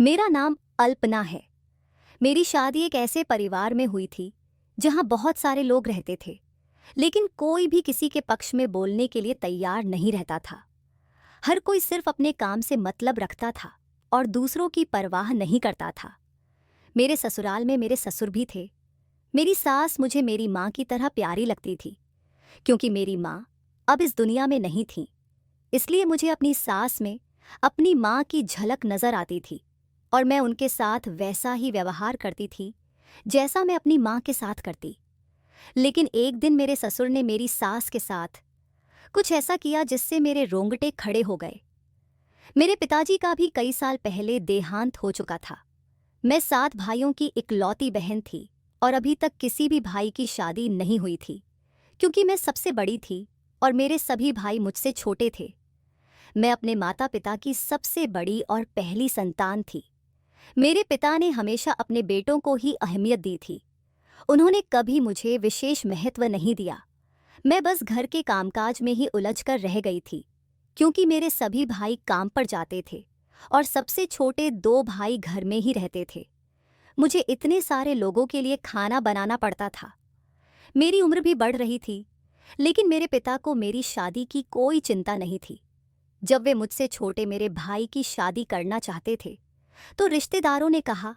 मेरा नाम अल्पना है। मेरी शादी एक ऐसे परिवार में हुई थी जहां बहुत सारे लोग रहते थे, लेकिन कोई भी किसी के पक्ष में बोलने के लिए तैयार नहीं रहता था। हर कोई सिर्फ अपने काम से मतलब रखता था और दूसरों की परवाह नहीं करता था। मेरे ससुराल में मेरे ससुर भी थे। मेरी सास मुझे मेरी माँ की तरह प्यारी लगती थी। क्योंकि मेरी माँ अब इस दुनिया में नहीं थी, इसलिए मुझे अपनी सास में अपनी माँ की झलक नजर आती थी और मैं उनके साथ वैसा ही व्यवहार करती थी जैसा मैं अपनी माँ के साथ करती। लेकिन एक दिन मेरे ससुर ने मेरी सास के साथ कुछ ऐसा किया जिससे मेरे रोंगटे खड़े हो गए। मेरे पिताजी का भी कई साल पहले देहांत हो चुका था। मैं 7 भाइयों की इकलौती बहन थी और अभी तक किसी भी भाई की शादी नहीं हुई थी, क्योंकि मैं सबसे बड़ी थी और मेरे सभी भाई मुझसे छोटे थे। मैं अपने माता पिता की सबसे बड़ी और पहली संतान थी। मेरे पिता ने हमेशा अपने बेटों को ही अहमियत दी थी। उन्होंने कभी मुझे विशेष महत्व नहीं दिया। मैं बस घर के कामकाज में ही उलझकर रह गई थी, क्योंकि मेरे सभी भाई काम पर जाते थे और सबसे छोटे 2 भाई घर में ही रहते थे। मुझे इतने सारे लोगों के लिए खाना बनाना पड़ता था। मेरी उम्र भी बढ़ रही थी, लेकिन मेरे पिता को मेरी शादी की कोई चिंता नहीं थी। जब वे मुझसे छोटे मेरे भाई की शादी करना चाहते थे, तो रिश्तेदारों ने कहा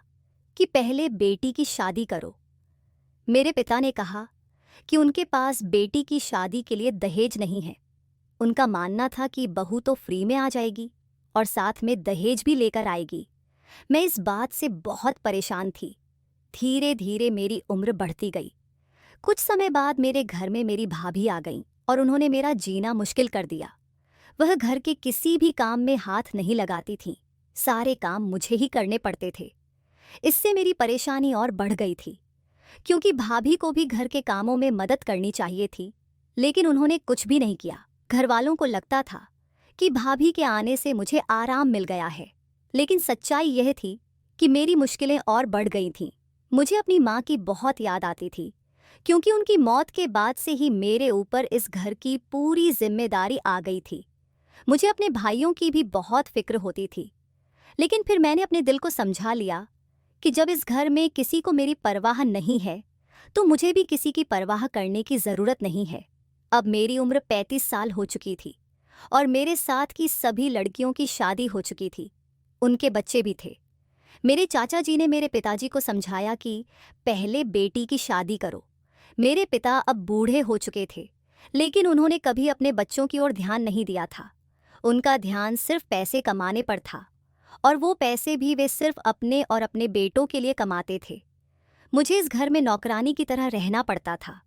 कि पहले बेटी की शादी करो। मेरे पिता ने कहा कि उनके पास बेटी की शादी के लिए दहेज नहीं है। उनका मानना था कि बहू तो फ्री में आ जाएगी और साथ में दहेज भी लेकर आएगी। मैं इस बात से बहुत परेशान थी। धीरे धीरे मेरी उम्र बढ़ती गई। कुछ समय बाद मेरे घर में मेरी भाभी आ गईं और उन्होंने मेरा जीना मुश्किल कर दिया। वह घर के किसी भी काम में हाथ नहीं लगाती थीं। सारे काम मुझे ही करने पड़ते थे। इससे मेरी परेशानी और बढ़ गई थी, क्योंकि भाभी को भी घर के कामों में मदद करनी चाहिए थी, लेकिन उन्होंने कुछ भी नहीं किया। घर वालों को लगता था कि भाभी के आने से मुझे आराम मिल गया है, लेकिन सच्चाई यह थी कि मेरी मुश्किलें और बढ़ गई थीं। मुझे अपनी माँ की बहुत याद आती थी, क्योंकि उनकी मौत के बाद से ही मेरे ऊपर इस घर की पूरी जिम्मेदारी आ गई थी। मुझे अपने भाइयों की भी बहुत फिक्र होती थी, लेकिन फिर मैंने अपने दिल को समझा लिया कि जब इस घर में किसी को मेरी परवाह नहीं है, तो मुझे भी किसी की परवाह करने की ज़रूरत नहीं है। अब मेरी उम्र 35 साल हो चुकी थी और मेरे साथ की सभी लड़कियों की शादी हो चुकी थी। उनके बच्चे भी थे। मेरे चाचा जी ने मेरे पिताजी को समझाया कि पहले बेटी की शादी करो। मेरे पिता अब बूढ़े हो चुके थे, लेकिन उन्होंने कभी अपने बच्चों की ओर ध्यान नहीं दिया था। उनका ध्यान सिर्फ पैसे कमाने पर था, और वो पैसे भी वे सिर्फ अपने और अपने बेटों के लिए कमाते थे। मुझे इस घर में नौकरानी की तरह रहना पड़ता था।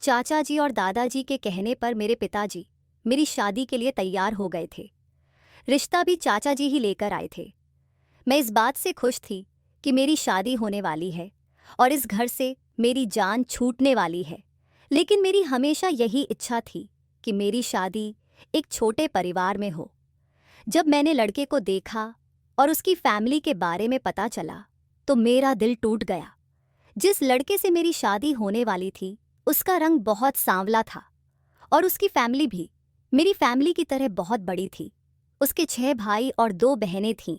चाचा जी और दादाजी के कहने पर मेरे पिताजी मेरी शादी के लिए तैयार हो गए थे। रिश्ता भी चाचा जी ही लेकर आए थे। मैं इस बात से खुश थी कि मेरी शादी होने वाली है और इस घर से मेरी जान छूटने वाली है। लेकिन मेरी हमेशा यही इच्छा थी कि मेरी शादी एक छोटे परिवार में हो। जब मैंने लड़के को देखा और उसकी फैमिली के बारे में पता चला, तो मेरा दिल टूट गया। जिस लड़के से मेरी शादी होने वाली थी, उसका रंग बहुत सांवला था और उसकी फैमिली भी मेरी फैमिली की तरह बहुत बड़ी थी। उसके 6 भाई और 2 बहनें थीं।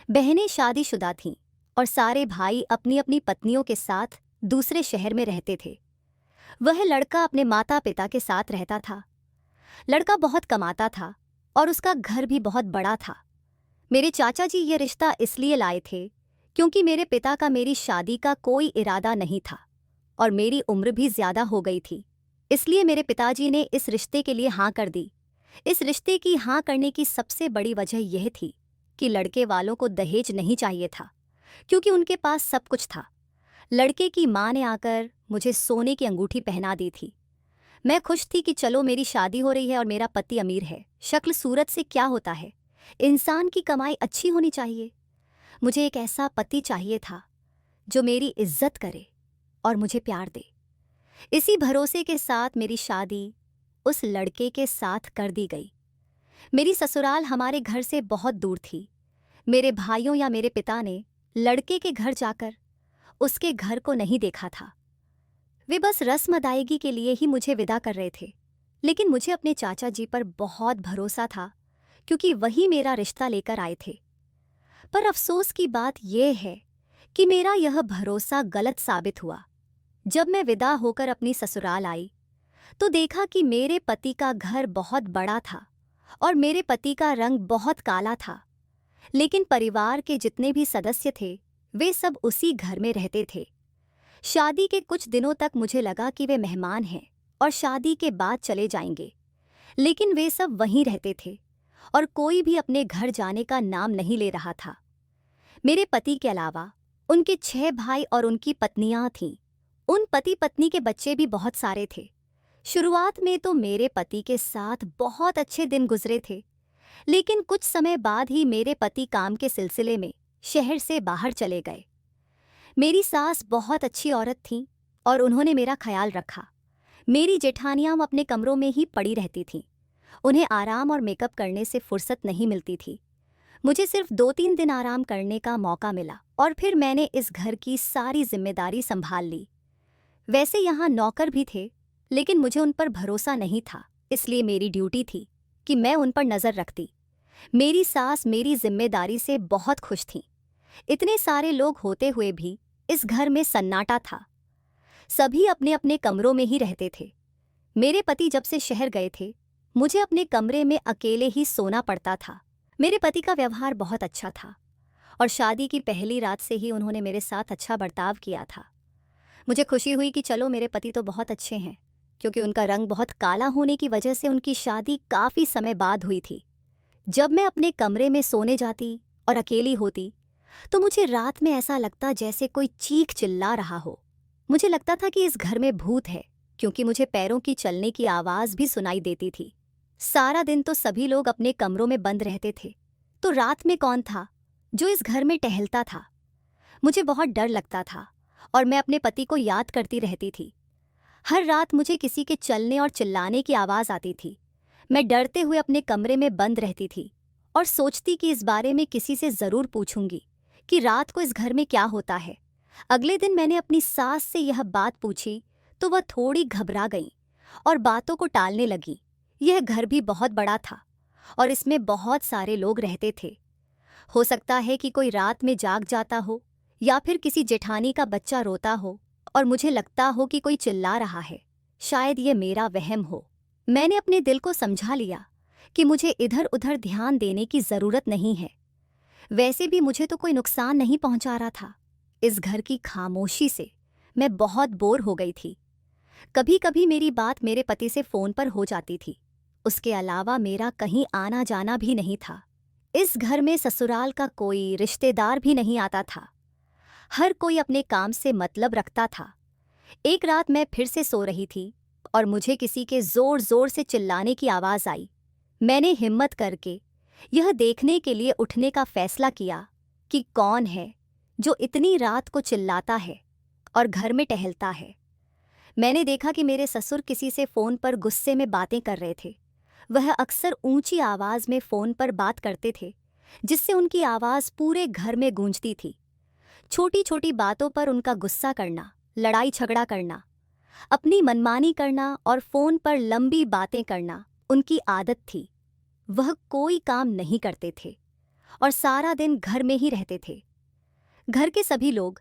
बहनें शादीशुदा थीं और सारे भाई अपनी अपनी पत्नियों के साथ दूसरे शहर में रहते थे। वह लड़का अपने माता पिता के साथ रहता था। लड़का बहुत कमाता था और उसका घर भी बहुत बड़ा था। मेरे चाचा जी ये रिश्ता इसलिए लाए थे क्योंकि मेरे पिता का मेरी शादी का कोई इरादा नहीं था और मेरी उम्र भी ज़्यादा हो गई थी। इसलिए मेरे पिताजी ने इस रिश्ते के लिए हाँ कर दी। इस रिश्ते की हाँ करने की सबसे बड़ी वजह यह थी कि लड़के वालों को दहेज नहीं चाहिए था, क्योंकि उनके पास सब कुछ था। लड़के की माँ ने आकर मुझे सोने की अंगूठी पहना दी थी। मैं खुश थी कि चलो मेरी शादी हो रही है और मेरा पति अमीर है। शक्ल सूरत से क्या होता है, इंसान की कमाई अच्छी होनी चाहिए। मुझे एक ऐसा पति चाहिए था जो मेरी इज्जत करे और मुझे प्यार दे। इसी भरोसे के साथ मेरी शादी उस लड़के के साथ कर दी गई। मेरी ससुराल हमारे घर से बहुत दूर थी। मेरे भाइयों या मेरे पिता ने लड़के के घर जाकर उसके घर को नहीं देखा था। वे बस रस्म अदायगी के लिए ही मुझे विदा कर रहे थे। लेकिन मुझे अपने चाचा जी पर बहुत भरोसा था, क्योंकि वही मेरा रिश्ता लेकर आए थे। पर अफसोस की बात यह है कि मेरा यह भरोसा गलत साबित हुआ। जब मैं विदा होकर अपनी ससुराल आई तो देखा कि मेरे पति का घर बहुत बड़ा था और मेरे पति का रंग बहुत काला था। लेकिन परिवार के जितने भी सदस्य थे वे सब उसी घर में रहते थे। शादी के कुछ दिनों तक मुझे लगा कि वे मेहमान हैं और शादी के बाद चले जाएंगे, लेकिन वे सब वहीं रहते थे और कोई भी अपने घर जाने का नाम नहीं ले रहा था। मेरे पति के अलावा उनके 6 भाई और उनकी पत्नियां थीं। उन पति पत्नी के बच्चे भी बहुत सारे थे। शुरुआत में तो मेरे पति के साथ बहुत अच्छे दिन गुजरे थे, लेकिन कुछ समय बाद ही मेरे पति काम के सिलसिले में शहर से बाहर चले गए। मेरी सास बहुत अच्छी औरत थी और उन्होंने मेरा ख्याल रखा। मेरी जेठानियां अपने कमरों में ही पड़ी रहती थीं। उन्हें आराम और मेकअप करने से फुर्सत नहीं मिलती थी। मुझे सिर्फ 2-3 दिन आराम करने का मौका मिला और फिर मैंने इस घर की सारी जिम्मेदारी संभाल ली। वैसे यहाँ नौकर भी थे, लेकिन मुझे उन पर भरोसा नहीं था, इसलिए मेरी ड्यूटी थी कि मैं उन पर नज़र रखती। मेरी सास मेरी जिम्मेदारी से बहुत खुश थीं। इतने सारे लोग होते हुए भी इस घर में सन्नाटा था। सभी अपने अपने कमरों में ही रहते थे। मेरे पति जब से शहर गए थे मुझे अपने कमरे में अकेले ही सोना पड़ता था। मेरे पति का व्यवहार बहुत अच्छा था और शादी की पहली रात से ही उन्होंने मेरे साथ अच्छा बर्ताव किया था। मुझे खुशी हुई कि चलो मेरे पति तो बहुत अच्छे हैं, क्योंकि उनका रंग बहुत काला होने की वजह से उनकी शादी काफ़ी समय बाद हुई थी। जब मैं अपने कमरे में सोने जाती और अकेली होती तो मुझे रात में ऐसा लगता जैसे कोई चीख चिल्ला रहा हो। मुझे लगता था कि इस घर में भूत है, क्योंकि मुझे पैरों की चलने की आवाज़ भी सुनाई देती थी। सारा दिन तो सभी लोग अपने कमरों में बंद रहते थे, तो रात में कौन था जो इस घर में टहलता था। मुझे बहुत डर लगता था और मैं अपने पति को याद करती रहती थी। हर रात मुझे किसी के चलने और चिल्लाने की आवाज़ आती थी। मैं डरते हुए अपने कमरे में बंद रहती थी और सोचती कि इस बारे में किसी से ज़रूर पूछूंगी कि रात को इस घर में क्या होता है। अगले दिन मैंने अपनी सास से यह बात पूछी तो वह थोड़ी घबरा गई और बातों को टालने लगी। यह घर भी बहुत बड़ा था और इसमें बहुत सारे लोग रहते थे। हो सकता है कि कोई रात में जाग जाता हो या फिर किसी जेठानी का बच्चा रोता हो और मुझे लगता हो कि कोई चिल्ला रहा है। शायद ये मेरा वहम हो। मैंने अपने दिल को समझा लिया कि मुझे इधर उधर ध्यान देने की ज़रूरत नहीं है। वैसे भी मुझे तो कोई नुकसान नहीं पहुंचा रहा था। इस घर की खामोशी से मैं बहुत बोर हो गई थी। कभी कभी मेरी बात मेरे पति से फ़ोन पर हो जाती थी। उसके अलावा मेरा कहीं आना जाना भी नहीं था। इस घर में ससुराल का कोई रिश्तेदार भी नहीं आता था। हर कोई अपने काम से मतलब रखता था। एक रात मैं फिर से सो रही थी और मुझे किसी के ज़ोर ज़ोर से चिल्लाने की आवाज़ आई। मैंने हिम्मत करके यह देखने के लिए उठने का फैसला किया कि कौन है जो इतनी रात को चिल्लाता है और घर में टहलता है। मैंने देखा कि मेरे ससुर किसी से फ़ोन पर गुस्से में बातें कर रहे थे। वह अक्सर ऊंची आवाज़ में फ़ोन पर बात करते थे, जिससे उनकी आवाज़ पूरे घर में गूंजती थी। छोटी छोटी बातों पर उनका गुस्सा करना, लड़ाई झगड़ा करना, अपनी मनमानी करना और फ़ोन पर लंबी बातें करना उनकी आदत थी। वह कोई काम नहीं करते थे और सारा दिन घर में ही रहते थे। घर के सभी लोग,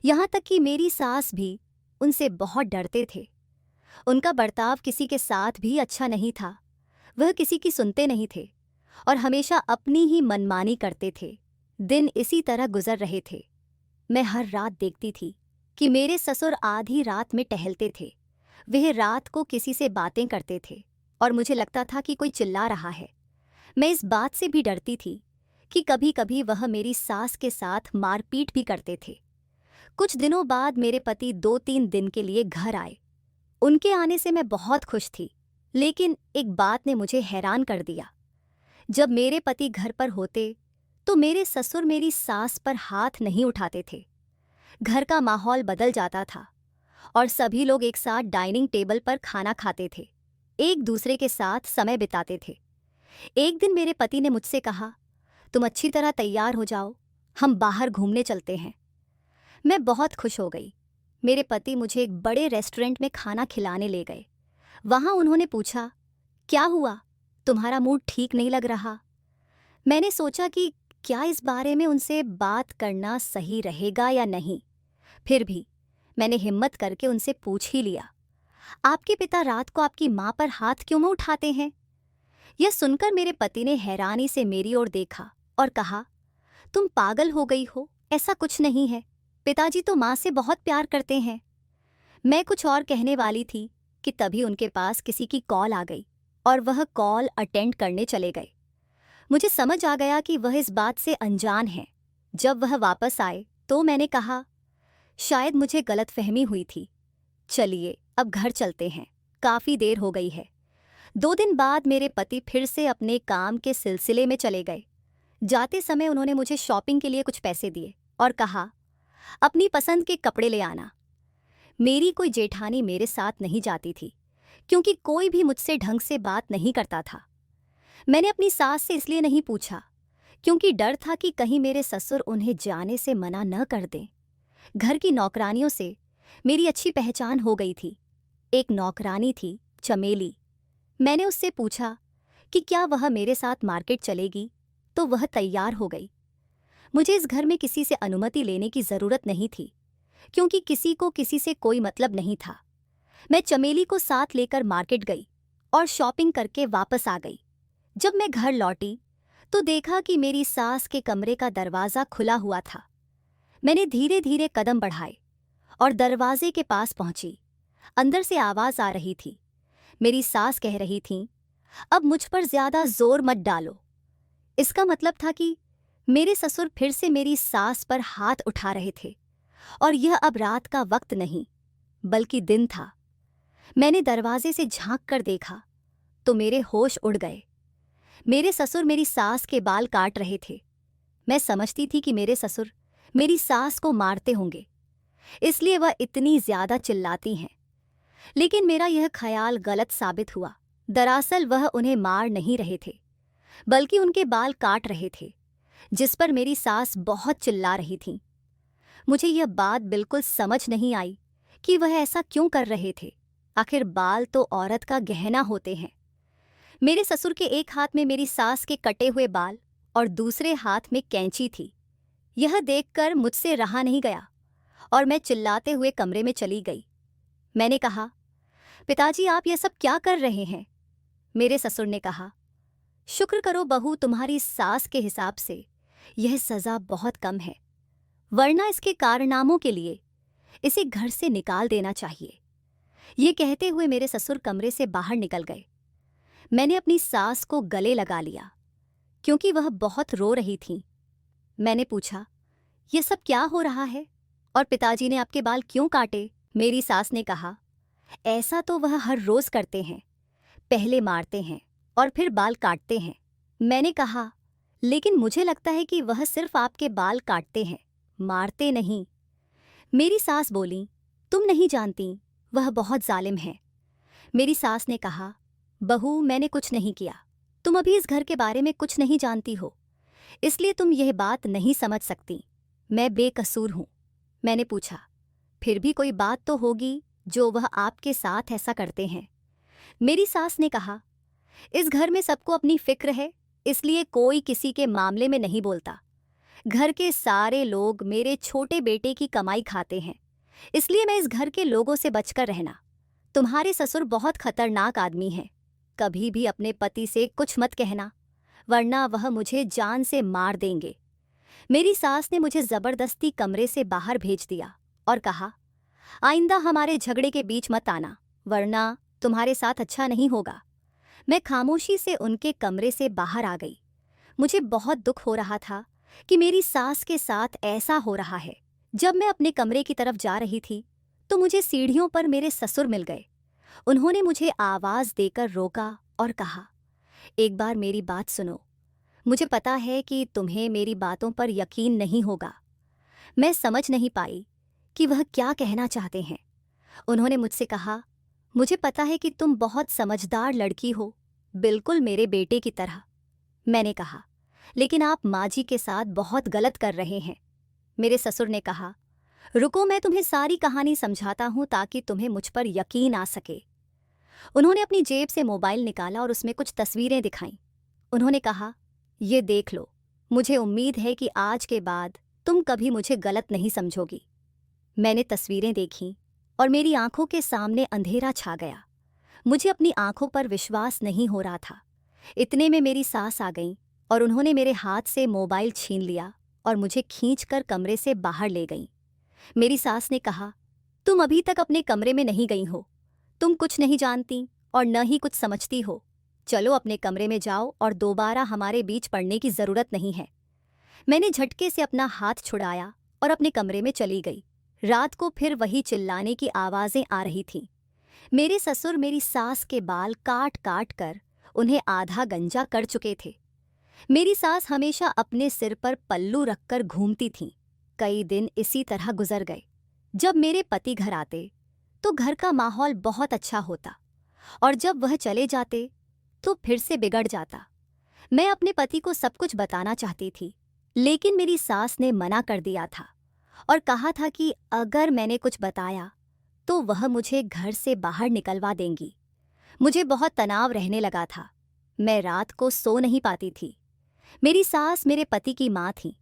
यहाँ तक कि मेरी सास भी, उनसे बहुत डरते थे। उनका बर्ताव किसी के साथ भी अच्छा नहीं था। वह किसी की सुनते नहीं थे और हमेशा अपनी ही मनमानी करते थे। दिन इसी तरह गुजर रहे थे। मैं हर रात देखती थी कि मेरे ससुर आधी रात में टहलते थे। वह रात को किसी से बातें करते थे और मुझे लगता था कि कोई चिल्ला रहा है। मैं इस बात से भी डरती थी कि कभी कभी वह मेरी सास के साथ मारपीट भी करते थे। कुछ दिनों बाद मेरे पति 2-3 दिन के लिए घर आए। उनके आने से मैं बहुत खुश थी, लेकिन एक बात ने मुझे हैरान कर दिया। जब मेरे पति घर पर होते तो मेरे ससुर मेरी सास पर हाथ नहीं उठाते थे। घर का माहौल बदल जाता था और सभी लोग एक साथ डाइनिंग टेबल पर खाना खाते थे, एक दूसरे के साथ समय बिताते थे। एक दिन मेरे पति ने मुझसे कहा, तुम अच्छी तरह तैयार हो जाओ, हम बाहर घूमने चलते हैं। मैं बहुत खुश हो गई। मेरे पति मुझे एक बड़े रेस्टोरेंट में खाना खिलाने ले गए। वहाँ उन्होंने पूछा, क्या हुआ, तुम्हारा मूड ठीक नहीं लग रहा? मैंने सोचा कि क्या इस बारे में उनसे बात करना सही रहेगा या नहीं। फिर भी मैंने हिम्मत करके उनसे पूछ ही लिया, आपके पिता रात को आपकी माँ पर हाथ क्यों उठाते हैं? यह सुनकर मेरे पति ने हैरानी से मेरी ओर देखा और कहा, तुम पागल हो गई हो, ऐसा कुछ नहीं है। पिताजी तो माँ से बहुत प्यार करते हैं। मैं कुछ और कहने वाली थी कि तभी उनके पास किसी की कॉल आ गई और वह कॉल अटेंड करने चले गए। मुझे समझ आ गया कि वह इस बात से अनजान हैं। जब वह वापस आए तो मैंने कहा, शायद मुझे गलतफहमी हुई थी। चलिए अब घर चलते हैं, काफ़ी देर हो गई है। 2 दिन बाद मेरे पति फिर से अपने काम के सिलसिले में चले गए। जाते समय उन्होंने मुझे शॉपिंग के लिए कुछ पैसे दिए और कहा, अपनी पसंद के कपड़े ले आना। मेरी कोई जेठानी मेरे साथ नहीं जाती थी क्योंकि कोई भी मुझसे ढंग से बात नहीं करता था। मैंने अपनी सास से इसलिए नहीं पूछा क्योंकि डर था कि कहीं मेरे ससुर उन्हें जाने से मना न कर दें। घर की नौकरानियों से मेरी अच्छी पहचान हो गई थी। एक नौकरानी थी, चमेली। मैंने उससे पूछा कि क्या वह मेरे साथ मार्केट चलेगी, तो वह तैयार हो गई। मुझे इस घर में किसी से अनुमति लेने की ज़रूरत नहीं थी क्योंकि किसी को किसी से कोई मतलब नहीं था। मैं चमेली को साथ लेकर मार्केट गई और शॉपिंग करके वापस आ गई। जब मैं घर लौटी तो देखा कि मेरी सास के कमरे का दरवाज़ा खुला हुआ था। मैंने धीरे धीरे कदम बढ़ाए और दरवाजे के पास पहुंची। अंदर से आवाज़ आ रही थी। मेरी सास कह रही थी, अब मुझ पर ज़्यादा जोर मत डालो। इसका मतलब था कि मेरे ससुर फिर से मेरी सास पर हाथ उठा रहे थे और यह अब रात का वक्त नहीं बल्कि दिन था। मैंने दरवाजे से झांक कर देखा तो मेरे होश उड़ गए। मेरे ससुर मेरी सास के बाल काट रहे थे। मैं समझती थी कि मेरे ससुर मेरी सास को मारते होंगे, इसलिए वह इतनी ज़्यादा चिल्लाती हैं। लेकिन मेरा यह ख्याल गलत साबित हुआ। दरअसल वह उन्हें मार नहीं रहे थे बल्कि उनके बाल काट रहे थे, जिस पर मेरी सास बहुत चिल्ला रही थी। मुझे यह बात बिल्कुल समझ नहीं आई कि वह ऐसा क्यों कर रहे थे। आखिर बाल तो औरत का गहना होते हैं। मेरे ससुर के एक हाथ में मेरी सास के कटे हुए बाल और दूसरे हाथ में कैंची थी। यह देखकर मुझसे रहा नहीं गया और मैं चिल्लाते हुए कमरे में चली गई। मैंने कहा, पिताजी आप यह सब क्या कर रहे हैं? मेरे ससुर ने कहा, शुक्र करो बहू, तुम्हारी सास के हिसाब से यह सज़ा बहुत कम है, वरना इसके कारनामों के लिए इसे घर से निकाल देना चाहिए। ये कहते हुए मेरे ससुर कमरे से बाहर निकल गए। मैंने अपनी सास को गले लगा लिया क्योंकि वह बहुत रो रही थी। मैंने पूछा, यह सब क्या हो रहा है और पिताजी ने आपके बाल क्यों काटे? मेरी सास ने कहा, ऐसा तो वह हर रोज़ करते हैं, पहले मारते हैं और फिर बाल काटते हैं। मैंने कहा, लेकिन मुझे लगता है कि वह सिर्फ आपके बाल काटते हैं, मारते नहीं। मेरी सास बोली, तुम नहीं जानती, वह बहुत जालिम है। मेरी सास ने कहा, बहू मैंने कुछ नहीं किया, तुम अभी इस घर के बारे में कुछ नहीं जानती हो, इसलिए तुम यह बात नहीं समझ सकती। मैं बेकसूर हूँ। मैंने पूछा, फिर भी कोई बात तो होगी जो वह आपके साथ ऐसा करते हैं। मेरी सास ने कहा, इस घर में सबको अपनी फिक्र है, इसलिए कोई किसी के मामले में नहीं बोलता। घर के सारे लोग मेरे छोटे बेटे की कमाई खाते हैं, इसलिए मैं इस घर के लोगों से बचकर रहना। तुम्हारे ससुर बहुत खतरनाक आदमी हैं। कभी भी अपने पति से कुछ मत कहना, वरना वह मुझे जान से मार देंगे। मेरी सास ने मुझे ज़बरदस्ती कमरे से बाहर भेज दिया और कहा, आइंदा हमारे झगड़े के बीच मत आना, वरना तुम्हारे साथ अच्छा नहीं होगा। मैं खामोशी से उनके कमरे से बाहर आ गई। मुझे बहुत दुख हो रहा था कि मेरी सास के साथ ऐसा हो रहा है। जब मैं अपने कमरे की तरफ जा रही थी तो मुझे सीढ़ियों पर मेरे ससुर मिल गए। उन्होंने मुझे आवाज़ देकर रोका और कहा, एक बार मेरी बात सुनो। मुझे पता है कि तुम्हें मेरी बातों पर यकीन नहीं होगा। मैं समझ नहीं पाई कि वह क्या कहना चाहते हैं। उन्होंने मुझसे कहा, मुझे पता है कि तुम बहुत समझदार लड़की हो, बिल्कुल मेरे बेटे की तरह। मैंने कहा, लेकिन आप माँ जी के साथ बहुत गलत कर रहे हैं। मेरे ससुर ने कहा, रुको मैं तुम्हें सारी कहानी समझाता हूँ ताकि तुम्हें मुझ पर यकीन आ सके। उन्होंने अपनी जेब से मोबाइल निकाला और उसमें कुछ तस्वीरें दिखाईं। उन्होंने कहा, ये देख लो, मुझे उम्मीद है कि आज के बाद तुम कभी मुझे गलत नहीं समझोगी। मैंने तस्वीरें देखीं और मेरी आंखों के सामने अंधेरा छा गया। मुझे अपनी आंखों पर विश्वास नहीं हो रहा था। इतने में मेरी सास आ गईं और उन्होंने मेरे हाथ से मोबाइल छीन लिया और मुझे खींचकर कमरे से बाहर ले गईं। मेरी सास ने कहा, तुम अभी तक अपने कमरे में नहीं गई हो। तुम कुछ नहीं जानती और न ही कुछ समझती हो। चलो अपने कमरे में जाओ और दोबारा हमारे बीच पड़ने की ज़रूरत नहीं है। मैंने झटके से अपना हाथ छुड़ाया और अपने कमरे में चली गई। रात को फिर वही चिल्लाने की आवाज़ें आ रही थीं। मेरे ससुर मेरी सास के बाल काट काट कर उन्हें आधा गंजा कर चुके थे। मेरी सास हमेशा अपने सिर पर पल्लू रखकर घूमती थीं। कई दिन इसी तरह गुजर गए। जब मेरे पति घर आते तो घर का माहौल बहुत अच्छा होता और जब वह चले जाते तो फिर से बिगड़ जाता। मैं अपने पति को सब कुछ बताना चाहती थी, लेकिन मेरी सास ने मना कर दिया था और कहा था कि अगर मैंने कुछ बताया तो वह मुझे घर से बाहर निकलवा देंगी। मुझे बहुत तनाव रहने लगा था। मैं रात को सो नहीं पाती थी। मेरी सास मेरे पति की माँ थी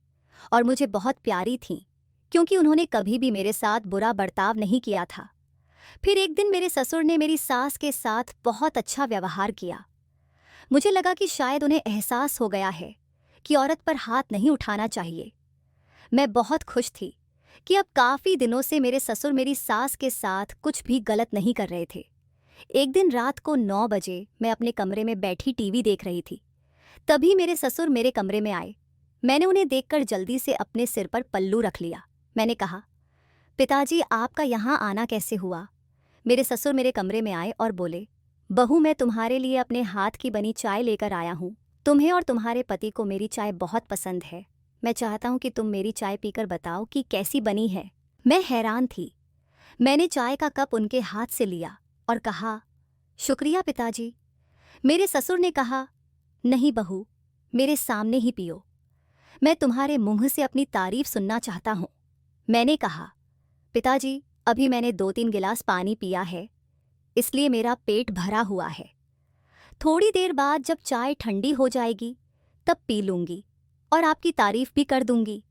और मुझे बहुत प्यारी थीं, क्योंकि उन्होंने कभी भी मेरे साथ बुरा बर्ताव नहीं किया था। फिर एक दिन मेरे ससुर ने मेरी सास के साथ बहुत अच्छा व्यवहार किया। मुझे लगा कि शायद उन्हें एहसास हो गया है कि औरत पर हाथ नहीं उठाना चाहिए। मैं बहुत खुश थी कि अब काफ़ी दिनों से मेरे ससुर मेरी सास के साथ कुछ भी गलत नहीं कर रहे थे। एक दिन रात को 9 बजे मैं अपने कमरे में बैठी टीवी देख रही थी। तभी मेरे ससुर मेरे कमरे में आए। मैंने उन्हें देखकर जल्दी से अपने सिर पर पल्लू रख लिया। मैंने कहा, पिताजी आपका यहाँ आना कैसे हुआ? मेरे ससुर मेरे कमरे में आए और बोले, बहू मैं तुम्हारे लिए अपने हाथ की बनी चाय लेकर आया हूँ। तुम्हें और तुम्हारे पति को मेरी चाय बहुत पसंद है। मैं चाहता हूँ कि तुम मेरी चाय पीकर बताओ कि कैसी बनी है। मैं हैरान थी। मैंने चाय का कप उनके हाथ से लिया और कहा, शुक्रिया पिताजी। मेरे ससुर ने कहा, नहीं बहू, मेरे सामने ही पियो। मैं तुम्हारे मुंह से अपनी तारीफ सुनना चाहता हूँ। मैंने कहा, पिताजी अभी मैंने 2-3 गिलास पानी पिया है, इसलिए मेरा पेट भरा हुआ है। थोड़ी देर बाद जब चाय ठंडी हो जाएगी तब पी लूंगी और आपकी तारीफ भी कर दूंगी।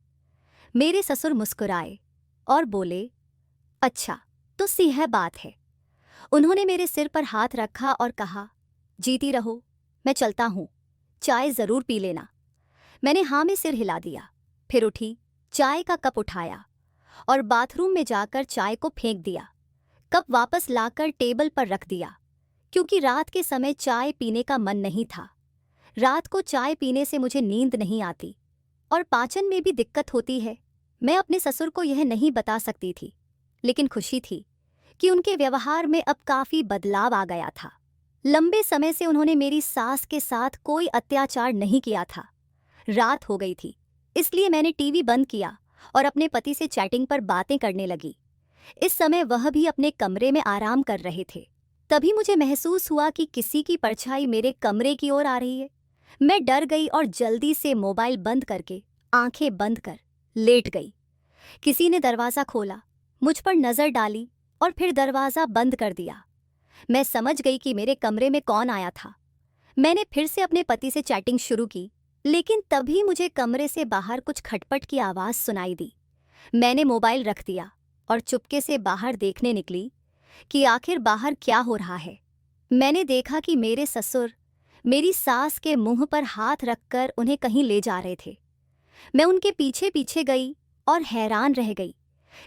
मेरे ससुर मुस्कुराए और बोले, अच्छा तो यह बात है। उन्होंने मेरे सिर पर हाथ रखा और कहा, जीती रहो, मैं चलता हूँ, चाय ज़रूर पी लेना। मैंने हाँ में सिर हिला दिया। फिर उठी, चाय का कप उठाया और बाथरूम में जाकर चाय को फेंक दिया। कप वापस लाकर टेबल पर रख दिया, क्योंकि रात के समय चाय पीने का मन नहीं था। रात को चाय पीने से मुझे नींद नहीं आती और पाचन में भी दिक्कत होती है। मैं अपने ससुर को यह नहीं बता सकती थी, लेकिन खुशी थी कि उनके व्यवहार में अब काफ़ी बदलाव आ गया था। लंबे समय से उन्होंने मेरी सास के साथ कोई अत्याचार नहीं किया था। रात हो गई थी, इसलिए मैंने टीवी बंद किया और अपने पति से चैटिंग पर बातें करने लगी। इस समय वह भी अपने कमरे में आराम कर रहे थे। तभी मुझे महसूस हुआ कि किसी की परछाई मेरे कमरे की ओर आ रही है। मैं डर गई और जल्दी से मोबाइल बंद करके आंखें बंद कर लेट गई। किसी ने दरवाज़ा खोला, मुझ पर नज़र डाली और फिर दरवाज़ा बंद कर दिया। मैं समझ गई कि मेरे कमरे में कौन आया था। मैंने फिर से अपने पति से चैटिंग शुरू की, लेकिन तभी मुझे कमरे से बाहर कुछ खटपट की आवाज़ सुनाई दी। मैंने मोबाइल रख दिया और चुपके से बाहर देखने निकली कि आखिर बाहर क्या हो रहा है। मैंने देखा कि मेरे ससुर मेरी सास के मुंह पर हाथ रखकर उन्हें कहीं ले जा रहे थे। मैं उनके पीछे पीछे गई और हैरान रह गई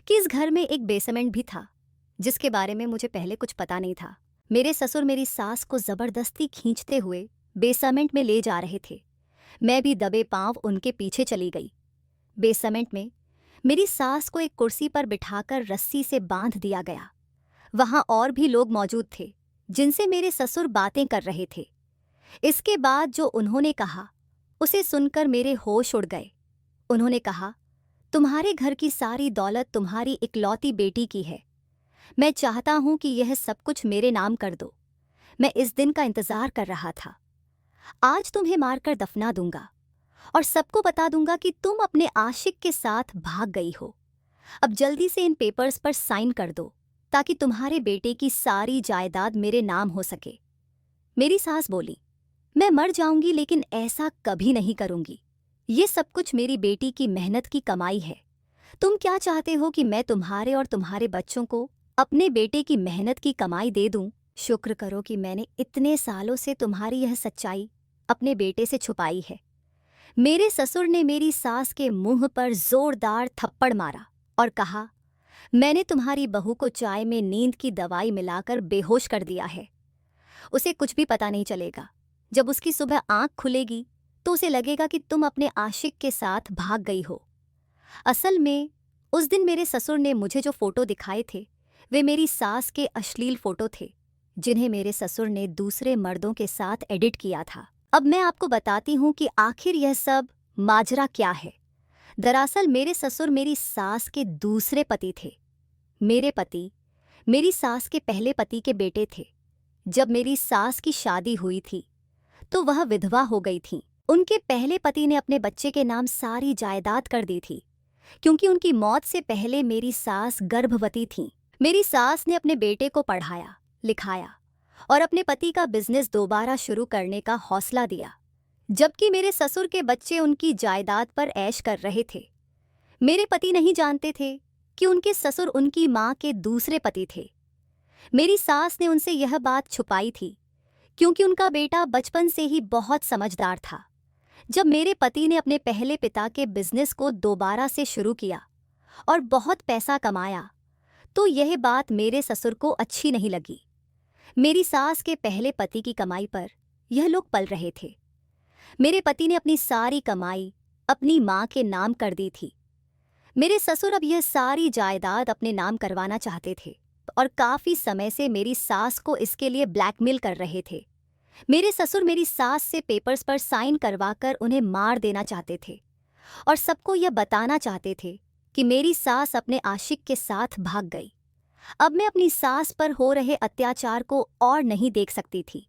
कि इस घर में एक बेसमेंट भी था, जिसके बारे में मुझे पहले कुछ पता नहीं था। मेरे ससुर मेरी सास को ज़बरदस्ती खींचते हुए बेसमेंट में ले जा रहे थे। मैं भी दबे पांव उनके पीछे चली गई। बेसमेंट में मेरी सास को एक कुर्सी पर बिठाकर रस्सी से बांध दिया गया। वहां और भी लोग मौजूद थे, जिनसे मेरे ससुर बातें कर रहे थे। इसके बाद जो उन्होंने कहा, उसे सुनकर मेरे होश उड़ गए। उन्होंने कहा, तुम्हारे घर की सारी दौलत तुम्हारी इकलौती बेटी की है। मैं चाहता हूं कि यह सब कुछ मेरे नाम कर दो। मैं इस दिन का इंतजार कर रहा था। आज तुम्हें मारकर दफना दूंगा और सबको बता दूंगा कि तुम अपने आशिक के साथ भाग गई हो। अब जल्दी से इन पेपर्स पर साइन कर दो, ताकि तुम्हारे बेटे की सारी जायदाद मेरे नाम हो सके। मेरी सास बोली, मैं मर जाऊंगी लेकिन ऐसा कभी नहीं करूंगी। ये सब कुछ मेरी बेटी की मेहनत की कमाई है। तुम क्या चाहते हो कि मैं तुम्हारे और तुम्हारे बच्चों को अपने बेटे की मेहनत की कमाई दे दूं? शुक्र करो कि मैंने इतने सालों से तुम्हारी यह सच्चाई अपने बेटे से छुपाई है। मेरे ससुर ने मेरी सास के मुंह पर जोरदार थप्पड़ मारा और कहा, मैंने तुम्हारी बहू को चाय में नींद की दवाई मिलाकर बेहोश कर दिया है। उसे कुछ भी पता नहीं चलेगा। जब उसकी सुबह आंख खुलेगी तो उसे लगेगा कि तुम अपने आशिक के साथ भाग गई हो। असल में उस दिन मेरे ससुर ने मुझे जो फोटो दिखाए थे वे मेरी सास के अश्लील फोटो थे, जिन्हें मेरे ससुर ने दूसरे मर्दों के साथ एडिट किया था। अब मैं आपको बताती हूँ कि आखिर यह सब माजरा क्या है। दरअसल मेरे ससुर मेरी सास के दूसरे पति थे। मेरे पति मेरी सास के पहले पति के बेटे थे। जब मेरी सास की शादी हुई थी तो वह विधवा हो गई थी। उनके पहले पति ने अपने बच्चे के नाम सारी जायदाद कर दी थी, क्योंकि उनकी मौत से पहले मेरी सास गर्भवती थी। मेरी सास ने अपने बेटे को पढ़ाया लिखाया और अपने पति का बिजनेस दोबारा शुरू करने का हौसला दिया, जबकि मेरे ससुर के बच्चे उनकी जायदाद पर ऐश कर रहे थे। मेरे पति नहीं जानते थे कि उनके ससुर उनकी मां के दूसरे पति थे। मेरी सास ने उनसे यह बात छुपाई थी, क्योंकि उनका बेटा बचपन से ही बहुत समझदार था। जब मेरे पति ने अपने पहले पिता के बिजनेस को दोबारा से शुरू किया और बहुत पैसा कमाया, तो यह बात मेरे ससुर को अच्छी नहीं लगी। मेरी सास के पहले पति की कमाई पर यह लोग पल रहे थे। मेरे पति ने अपनी सारी कमाई अपनी मां के नाम कर दी थी। मेरे ससुर अब यह सारी जायदाद अपने नाम करवाना चाहते थे और काफी समय से मेरी सास को इसके लिए ब्लैकमेल कर रहे थे। मेरे ससुर मेरी सास से पेपर्स पर साइन करवाकर उन्हें मार देना चाहते थे और सबको यह बताना चाहते थे कि मेरी सास अपने आशिक के साथ भाग गई। अब मैं अपनी सास पर हो रहे अत्याचार को और नहीं देख सकती थी।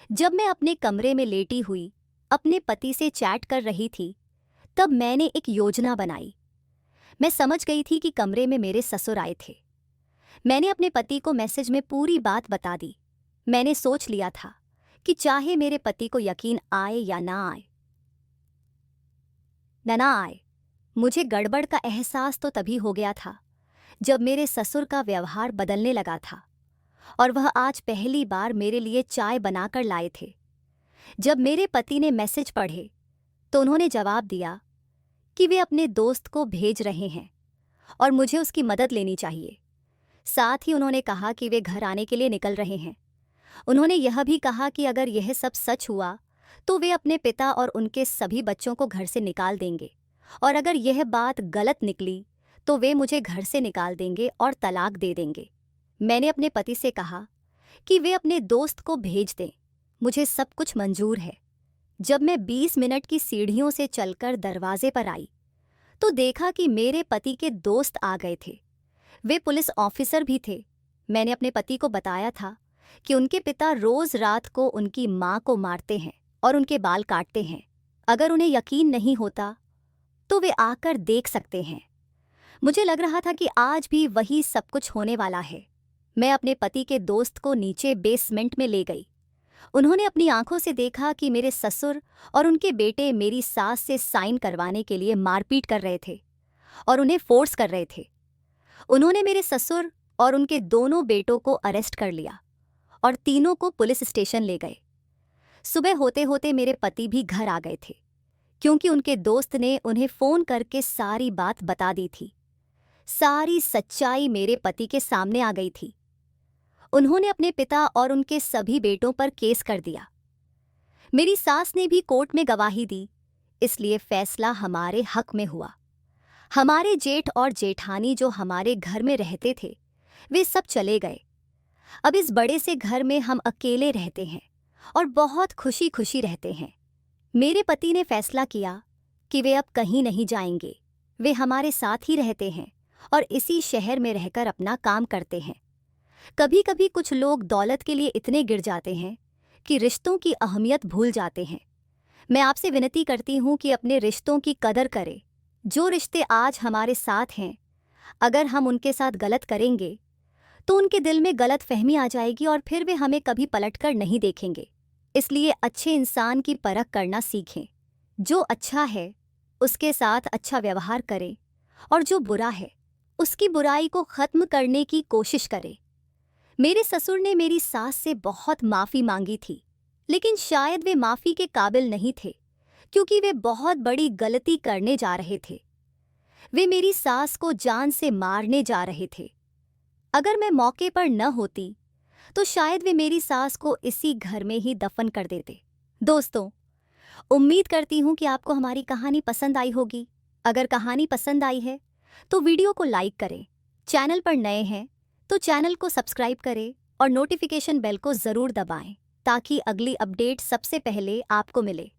जब मैं अपने कमरे में लेटी हुई अपने पति से चैट कर रही थी, तब मैंने एक योजना बनाई। मैं समझ गई थी कि कमरे में मेरे ससुर आए थे। मैंने अपने पति को मैसेज में पूरी बात बता दी। मैंने सोच लिया था कि चाहे मेरे पति को यकीन आए या ना आए, मुझे गड़बड़ का एहसास तो तभी हो गया था जब मेरे ससुर का व्यवहार बदलने लगा था और वह आज पहली बार मेरे लिए चाय बनाकर लाए थे। जब मेरे पति ने मैसेज पढ़े तो उन्होंने जवाब दिया कि वे अपने दोस्त को भेज रहे हैं और मुझे उसकी मदद लेनी चाहिए। साथ ही उन्होंने कहा कि वे घर आने के लिए निकल रहे हैं। उन्होंने यह भी कहा कि अगर यह सब सच हुआ तो वे अपने पिता और उनके सभी बच्चों को घर से निकाल देंगे, और अगर यह बात गलत निकली तो वे मुझे घर से निकाल देंगे और तलाक दे देंगे। मैंने अपने पति से कहा कि वे अपने दोस्त को भेज दें, मुझे सब कुछ मंजूर है। जब मैं 20 मिनट की सीढ़ियों से चलकर दरवाजे पर आई तो देखा कि मेरे पति के दोस्त आ गए थे। वे पुलिस ऑफिसर भी थे। मैंने अपने पति को बताया था कि उनके पिता रोज रात को उनकी मां को मारते हैं और उनके बाल काटते हैं। अगर उन्हें यकीन नहीं होता तो वे आकर देख सकते हैं। मुझे लग रहा था कि आज भी वही सब कुछ होने वाला है। मैं अपने पति के दोस्त को नीचे बेसमेंट में ले गई। उन्होंने अपनी आंखों से देखा कि मेरे ससुर और उनके बेटे मेरी सास से साइन करवाने के लिए मारपीट कर रहे थे और उन्हें फोर्स कर रहे थे। उन्होंने मेरे ससुर और उनके दोनों बेटों को अरेस्ट कर लिया और तीनों को पुलिस स्टेशन ले गए। सुबह होते होते मेरे पति भी घर आ गए थे, क्योंकि उनके दोस्त ने उन्हें फ़ोन करके सारी बात बता दी थी। सारी सच्चाई मेरे पति के सामने आ गई थी। उन्होंने अपने पिता और उनके सभी बेटों पर केस कर दिया। मेरी सास ने भी कोर्ट में गवाही दी, इसलिए फैसला हमारे हक में हुआ। हमारे जेठ और जेठानी जो हमारे घर में रहते थे, वे सब चले गए। अब इस बड़े से घर में हम अकेले रहते हैं और बहुत खुशी खुशी रहते हैं। मेरे पति ने फैसला किया कि वे अब कहीं नहीं जाएंगे। वे हमारे साथ ही रहते हैं और इसी शहर में रहकर अपना काम करते हैं। कभी कभी कुछ लोग दौलत के लिए इतने गिर जाते हैं कि रिश्तों की अहमियत भूल जाते हैं। मैं आपसे विनती करती हूँ कि अपने रिश्तों की कदर करें। जो रिश्ते आज हमारे साथ हैं, अगर हम उनके साथ गलत करेंगे तो उनके दिल में गलत फहमी आ जाएगी और फिर वे हमें कभी पलटकर नहीं देखेंगे। इसलिए अच्छे इंसान की परख करना सीखें। जो अच्छा है उसके साथ अच्छा व्यवहार करे और जो बुरा है उसकी बुराई को खत्म करने की कोशिश करे। मेरे ससुर ने मेरी सास से बहुत माफ़ी मांगी थी, लेकिन शायद वे माफ़ी के काबिल नहीं थे क्योंकि वे बहुत बड़ी गलती करने जा रहे थे। वे मेरी सास को जान से मारने जा रहे थे। अगर मैं मौके पर न होती तो शायद वे मेरी सास को इसी घर में ही दफन कर देते। दोस्तों, उम्मीद करती हूँ कि आपको हमारी कहानी पसंद आई होगी। अगर कहानी पसंद आई है तो वीडियो को लाइक करें। चैनल पर नए हैं तो चैनल को सब्सक्राइब करें और नोटिफिकेशन बेल को ज़रूर दबाएं ताकि अगली अपडेट सबसे पहले आपको मिले।